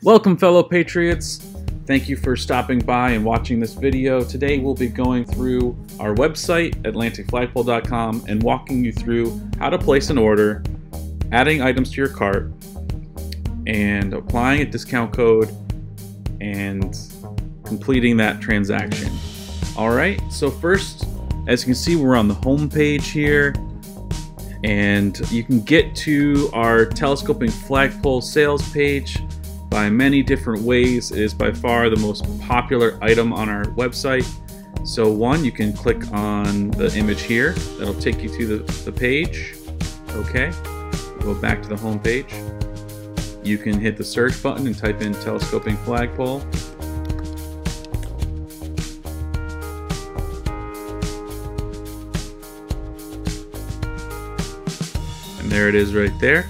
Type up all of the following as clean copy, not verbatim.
Welcome, fellow patriots. Thank you for stopping by and watching this video. Today we'll be going through our website, atlanticflagpole.com, and walking you through how to place an order, adding items to your cart, and applying a discount code and completing that transaction. Alright, so first, as you can see, we're on the home page here, and you can get to our Telescopic Flagpole sales page by many different ways. It is by far the most popular item on our website. So one, you can click on the image here. That'll take you to the page. Okay, go back to the home page. You can hit the search button and type in Telescopic Flagpole. And there it is right there.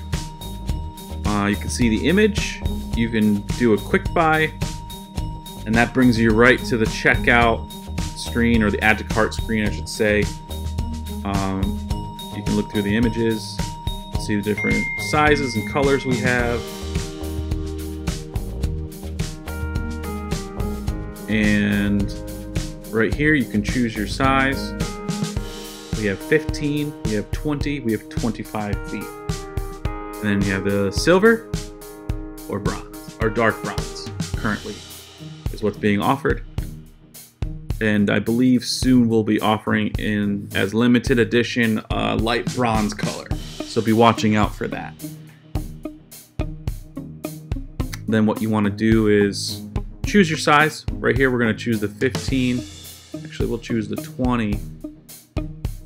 You can see the image. You can do a quick buy, and that brings you right to the checkout screen, or the add to cart screen, I should say. You can look through the images, see the different sizes and colors we have. And right here you can choose your size. We have 15, we have 20, we have 25 feet. And then you have the silver or bronze, or dark bronze, currently is what's being offered. And I believe soon we'll be offering in as limited edition light bronze color. So be watching out for that. Then what you want to do is choose your size. Right here we're going to choose the 15. Actually, we'll choose the 20.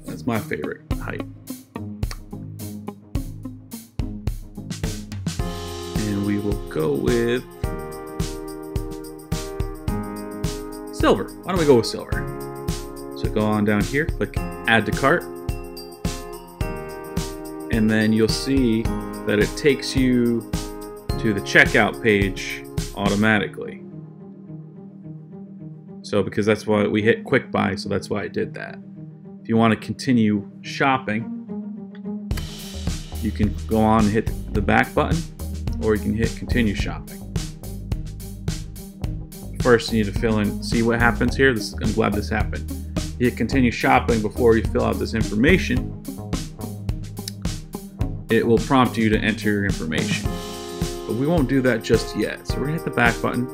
That's my favorite height. And we will go with silver. Why don't we go with silver? So go on down here, click add to cart, and then you'll see that it takes you to the checkout page automatically. So because that's why we hit quick buy, so that's why I did that. If you want to continue shopping, you can go on and hit the back button, or you can hit continue shopping. First, you need to fill in, see what happens here. I'm glad this happened. You hit continue shopping before you fill out this information. It will prompt you to enter your information. But we won't do that just yet. So we're gonna hit the back button.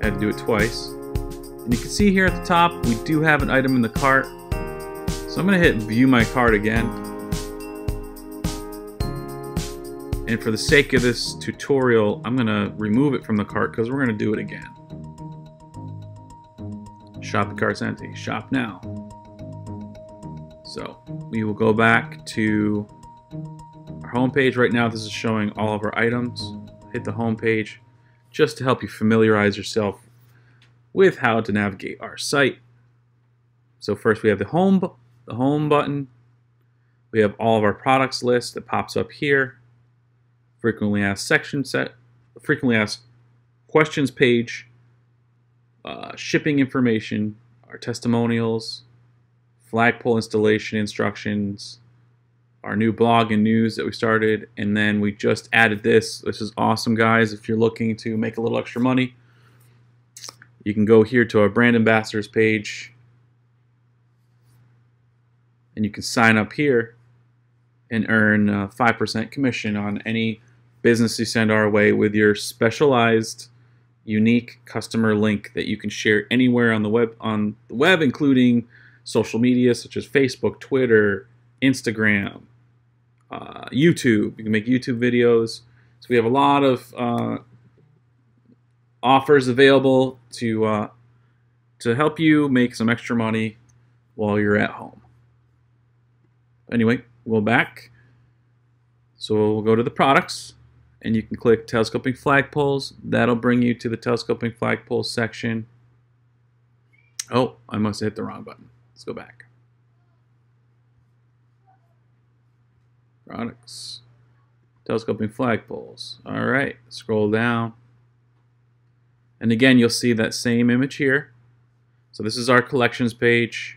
I had to do it twice. And you can see here at the top, we do have an item in the cart. So I'm gonna hit view my cart again. And for the sake of this tutorial, I'm gonna remove it from the cart because we're gonna do it again. Shopping cart's empty. Shop now. So we will go back to our home page. Right now this is showing all of our items. Hit the home page just to help you familiarize yourself with how to navigate our site. So first we have the home button. We have all of our products list that pops up here. Frequently asked frequently asked questions page, shipping information, our testimonials, flagpole installation instructions, our new blog and news that we started, and then we just added this. This is awesome, guys. If you're looking to make a little extra money, you can go here to our brand ambassadors page, and you can sign up here and earn 5% commission on any business you send our way with your specialized, unique customer link that you can share anywhere on the web, including social media such as Facebook, Twitter, Instagram, YouTube. You can make YouTube videos. So we have a lot of offers available to help you make some extra money while you're at home. Anyway, we'll back. So we'll go to the products, and you can click Telescopic Flagpoles. That'll bring you to the Telescopic Flagpole section. Oh, I must have hit the wrong button. Let's go back. Products. Telescopic Flagpoles. All right, scroll down. And again, you'll see that same image here. So this is our collections page.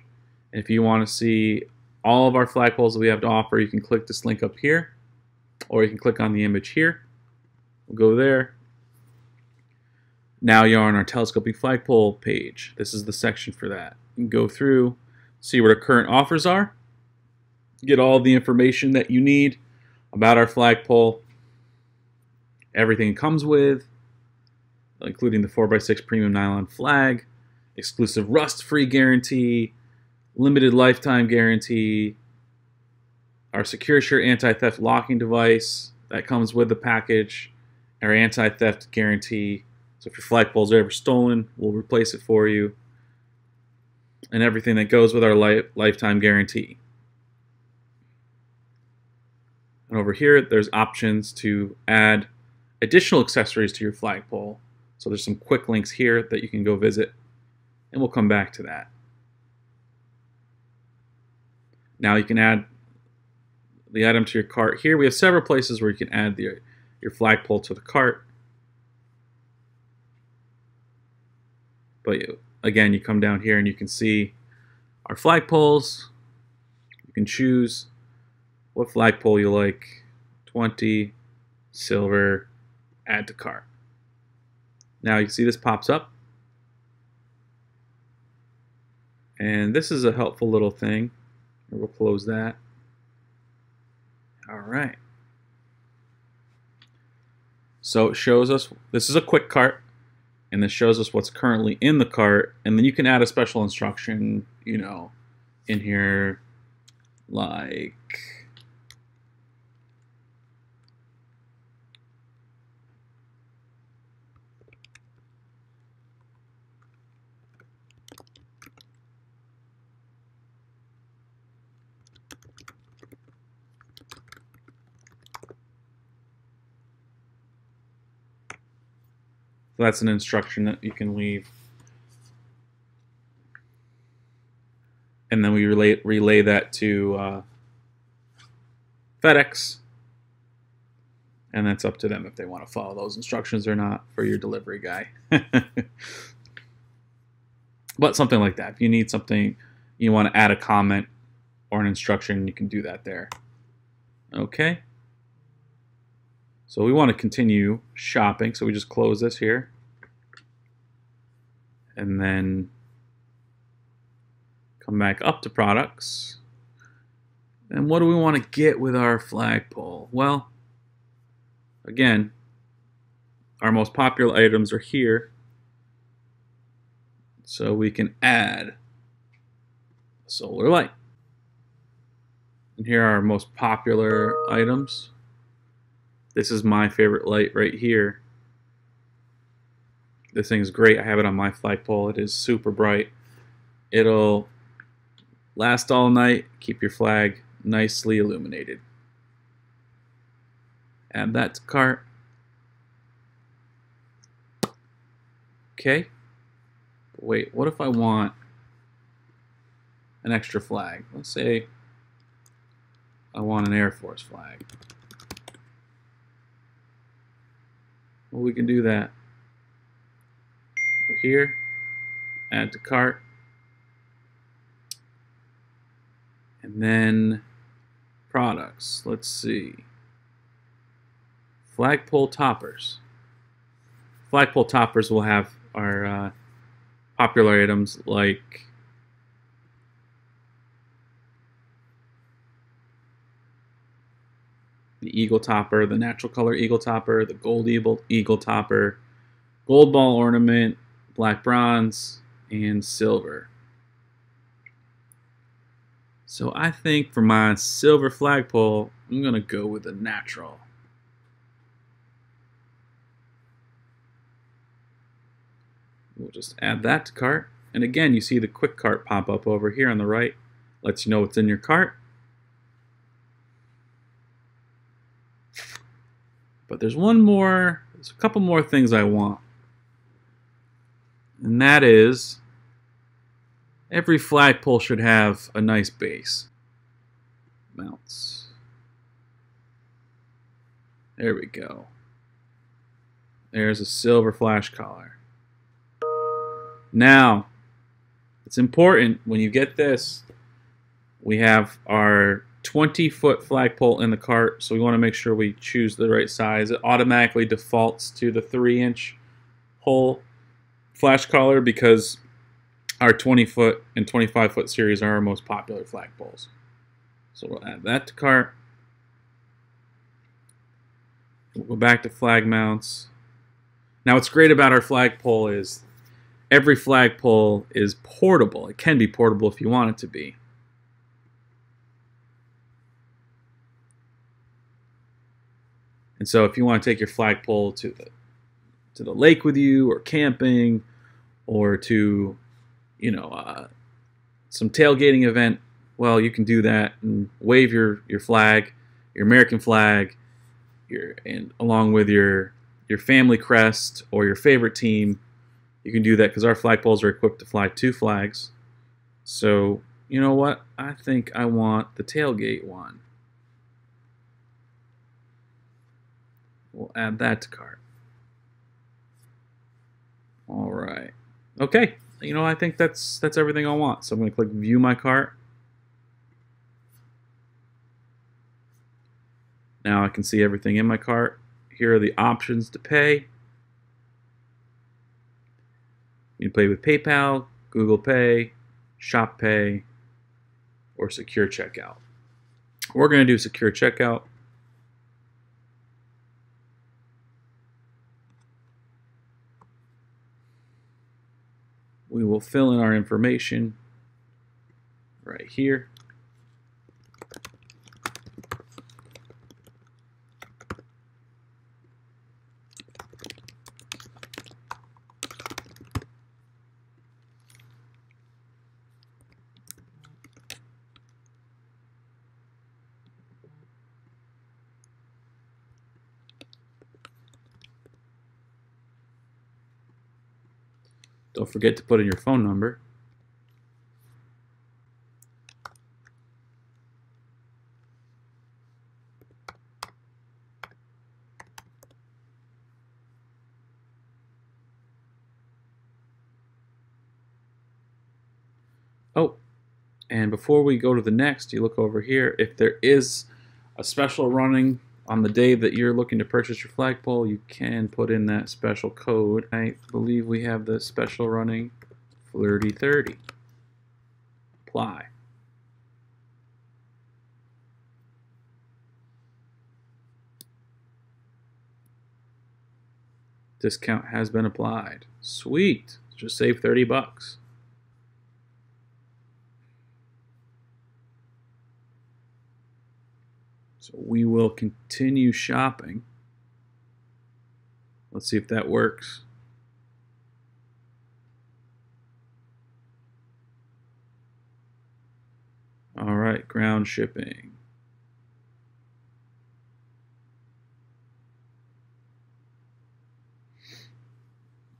And if you want to see all of our flagpoles that we have to offer, you can click this link up here. or you can click on the image here. We'll go there. Now you're on our Telescopic Flagpole page. This is the section for that. You can go through, see what our current offers are, get all the information that you need about our flagpole, everything it comes with, including the 4x6 premium nylon flag, exclusive rust-free guarantee, limited lifetime guarantee, our Secure Sure anti-theft locking device that comes with the package, our anti-theft guarantee. So if your flagpoles are ever stolen, we'll replace it for you, and everything that goes with our lifetime guarantee. And over here, there's options to add additional accessories to your flagpole. So there's some quick links here that you can go visit, and we'll come back to that. Now you can add the item to your cart here. We have several places where you can add your flagpole to the cart. But again, you come down here and you can see our flagpoles. You can choose what flagpole you like. 20, silver, add to cart. Now you see this pops up. And this is a helpful little thing. We'll close that. All right. So it shows us, this is a quick cart, and this shows us what's currently in the cart, and then you can add a special instruction, you know, in here, like so that's an instruction that you can leave. And then we relay that to FedEx. And that's up to them if they want to follow those instructions or not for your delivery guy. But something like that. If you need something, you want to add a comment or an instruction, you can do that there. Okay. So we want to continue shopping, so we just close this here. And then come back up to products. And what do we want to get with our flagpole? Well, again, our most popular items are here. So we can add a solar light. And here are our most popular items. This is my favorite light right here. This thing is great. I have it on my flagpole. It is super bright. It'll last all night, keep your flag nicely illuminated. Add that to cart. Okay. Wait, what if I want an extra flag? Let's say I want an Air Force flag. Well, we can do that. Over here, add to cart. And then products. Let's see. Flagpole toppers. Flagpole toppers will have our popular items like the eagle topper, the natural color eagle topper, the gold eagle topper, gold ball ornament, black bronze, and silver. So I think for my silver flagpole, I'm going to go with the natural. We'll just add that to cart. And again, you see the quick cart pop up over here on the right. Lets you know what's in your cart. But there's a couple more things I want. And that is, every flagpole should have a nice base. Mounts. There we go. There's a silver flash collar. Now, it's important when you get this, we have our 20-foot flagpole in the cart, so we want to make sure we choose the right size. It automatically defaults to the 3-inch hole flash collar because our 20-foot and 25-foot series are our most popular flagpoles. So we'll add that to cart. We'll go back to flag mounts. Now what's great about our flagpole is every flagpole is portable. It can be portable if you want it to be. And so if you want to take your flagpole to the lake with you, or camping, or to, you know, some tailgating event, well, you can do that and wave your flag, your American flag, and along with your family crest or your favorite team. You can do that because our flagpoles are equipped to fly 2 flags. So, you know what? I think I want the tailgate one. We'll add that to cart. All right. Okay. You know, I think that's everything I want. So I'm going to click View My Cart. Now I can see everything in my cart. Here are the options to pay. You can pay with PayPal, Google Pay, Shop Pay, or Secure Checkout. We're going to do Secure Checkout. We will fill in our information right here. Don't forget to put in your phone number. Oh, and before we go to the next, you look over here. If there is a special running on the day that you're looking to purchase your flagpole, you can put in that special code. I believe we have the special running Flirty30. Apply. Discount has been applied. Sweet. Just save 30 bucks. So we will continue shopping. Let's see if that works. All right, ground shipping.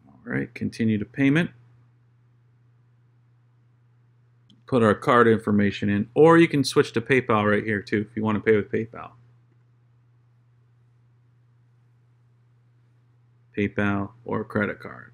All right, continue to payment. Put our card information in, or you can switch to PayPal right here too if you want to pay with PayPal. PayPal or credit card.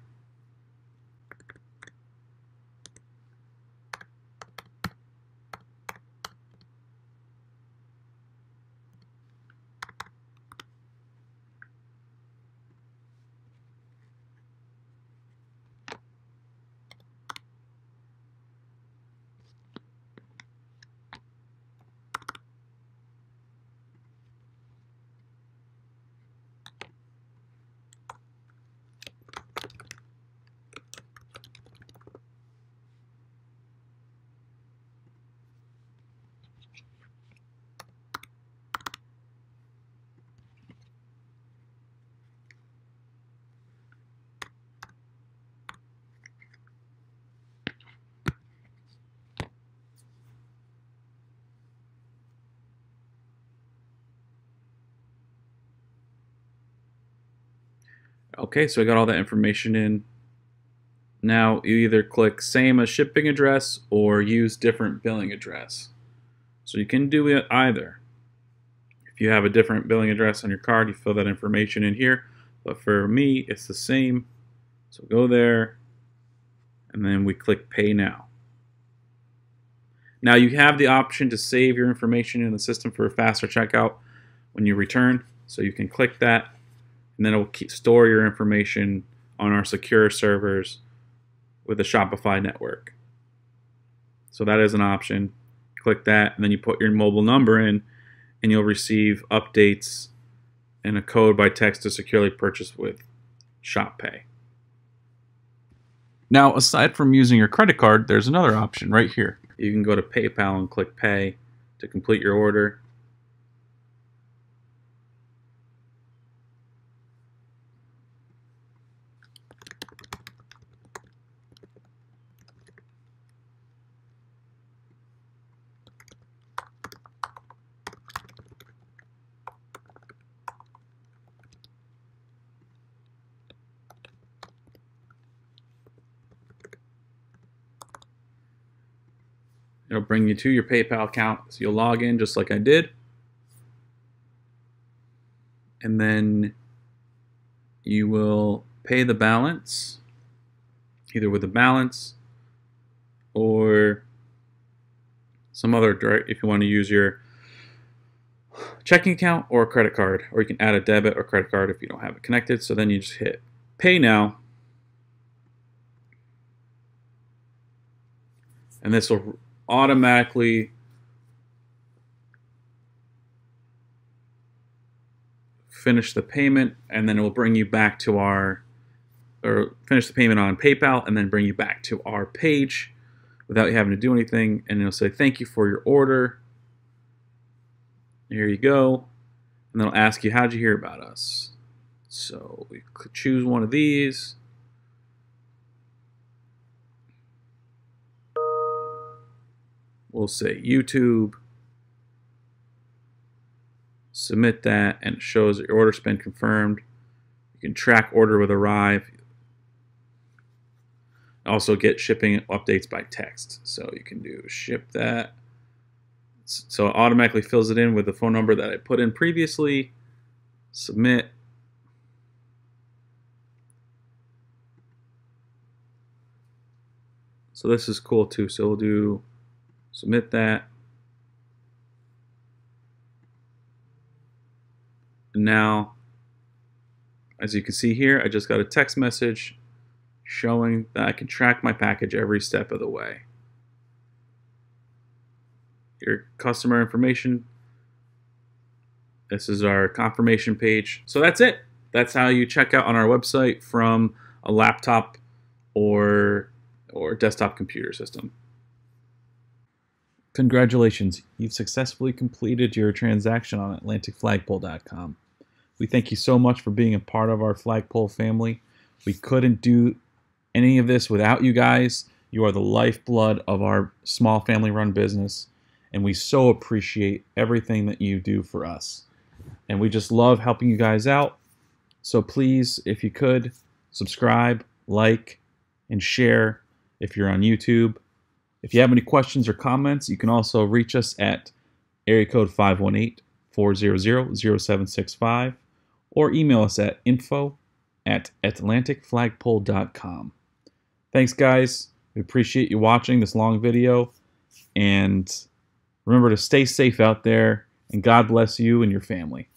Okay, so I got all that information in. Now you either click same as shipping address or use different billing address. So you can do it either. If you have a different billing address on your card, you fill that information in here. But for me, it's the same. So go there, and then we click Pay Now. Now you have the option to save your information in the system for a faster checkout when you return. So you can click that, and then it will store your information on our secure servers with the Shopify network. So that is an option. Click that, and then you put your mobile number in, and you'll receive updates and a code by text to securely purchase with ShopPay. Now, aside from using your credit card, there's another option right here. You can go to PayPal and click Pay to complete your order. It'll bring you to your PayPal account. So you'll log in just like I did. And then you will pay the balance, either with a balance or some other direct, if you want to use your checking account or a credit card, or you can add a debit or credit card if you don't have it connected. So then you just hit Pay Now. And this will automatically finish the payment, and then it will bring you back to or finish the payment on PayPal and then bring you back to our page without you having to do anything. And it'll say, thank you for your order. Here you go. And then it'll ask you, how'd you hear about us? So we could choose one of these. We'll say YouTube, submit that, and it shows that your order's been confirmed. You can track order with arrive. Also get shipping updates by text. So you can do ship that. So it automatically fills it in with the phone number that I put in previously. Submit. So this is cool too. So we'll do submit that. And now, as you can see here, I just got a text message showing that I can track my package every step of the way. Your customer information. This is our confirmation page. So that's it. That's how you check out on our website from a laptop or desktop computer system. Congratulations, you've successfully completed your transaction on AtlanticFlagpole.com. We thank you so much for being a part of our Flagpole family. We couldn't do any of this without you guys. You are the lifeblood of our small family-run business, and we so appreciate everything that you do for us. And we just love helping you guys out. So please, if you could, subscribe, like, and share if you're on YouTube. If you have any questions or comments, you can also reach us at area code 518-400-0765 or email us at info@atlanticflagpole.com. Thanks, guys. We appreciate you watching this long video. And remember to stay safe out there, and God bless you and your family.